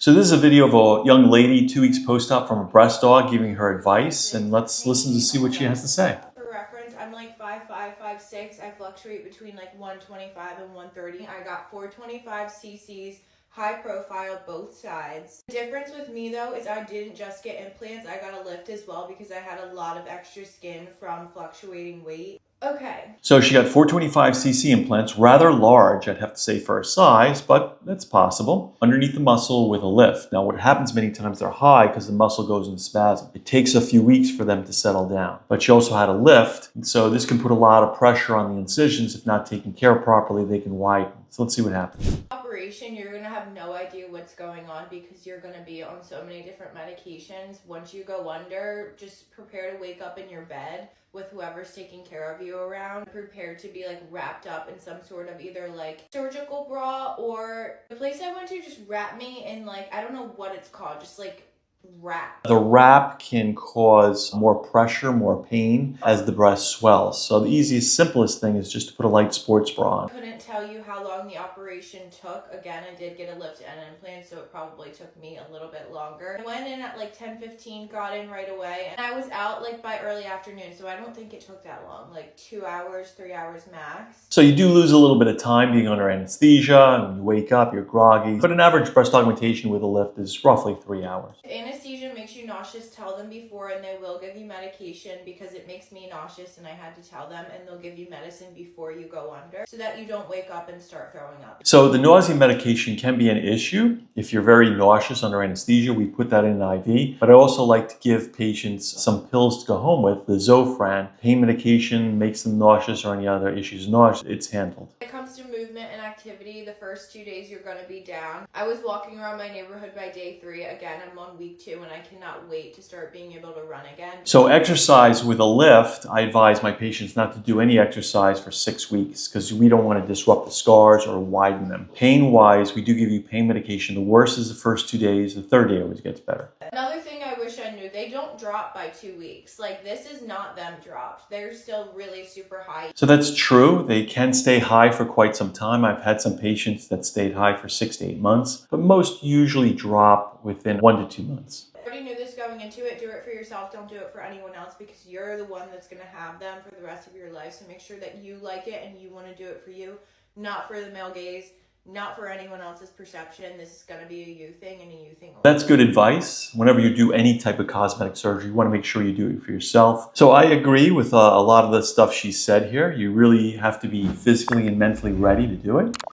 So this is a video of a young lady 2 weeks post-op from a breast aug giving her advice, and let's listen to see what she has to say. For reference, I'm like 5'5", 5'6". I fluctuate between like 125 and 130. I got 425 cc's, high profile both sides. The difference with me though is I didn't just get implants, I got a lift as well because I had a lot of extra skin from fluctuating weight. Okay. So she got 425cc implants, rather large, I'd have to say, for her size, but that's possible, underneath the muscle with a lift. Now what happens many times, they're high because the muscle goes into spasm. It takes a few weeks for them to settle down. But she also had a lift, and so this can put a lot of pressure on the incisions. If not taken care of properly, they can widen. So let's see what happens. Operation, you're gonna have no idea what's going on because you're gonna be on so many different medications. Once you go under, just prepare to wake up in your bed with whoever's taking care of you around. Prepare to be like wrapped up in some sort of either like surgical bra, or the place I went to just wrapped me in like, I don't know what it's called, just like wrap. The wrap can cause more pressure, more pain as the breast swells. So the easiest, simplest thing is just to put a light sports bra on. Couldn't tell you how long the operation took. Again, I did get a lift and an implant, so it probably took me a little bit longer. I went in at like 10:15, got in right away, and I was out like by early afternoon, so I don't think it took that long, like 2 hours, 3 hours max. So you do lose a little bit of time being under anesthesia, and when you wake up, you're groggy. But an average breast augmentation with a lift is roughly 3 hours. If anesthesia makes you nauseous, tell them before, and they will give you medication because it makes me nauseous and I had to tell them, and they'll give you medicine before you go under so that you don't wake up and start throwing up. So the nausea medication can be an issue. If you're very nauseous under anesthesia, we put that in an IV. But I also like to give patients some pills to go home with, the Zofran. Pain medication makes them nauseous or any other issues nausea, it's handled. When it comes to movement and activity, the first 2 days you're going to be down. I was walking around my neighborhood by day 3. Again, I'm on week 2 and I cannot wait to start being able to run again. So exercise with a lift, I advise my patients not to do any exercise for 6 weeks because we don't want to disrupt the scars or widen them. Pain-wise, we do give you pain medication. The worst is the first 2 days. The third day always gets better. Another thing I wish I knew, they don't drop by 2 weeks. Like, this is not them dropped. They're still really super high. So that's true. They can stay high for quite some time. I've had some patients that stayed high for 6 to 8 months, but most usually drop within 1 to 2 months. I already knew this going into it. Do it for yourself. Don't do it for anyone else because you're the one that's going to have them for the rest of your life. So make sure that you like it and you want to do it for you, not for the male gaze, not for anyone else's perception. This is going to be a you thing and a you thing only. That's good advice. Whenever you do any type of cosmetic surgery, you want to make sure you do it for yourself. So I agree with a lot of the stuff she said here. You really have to be physically and mentally ready to do it.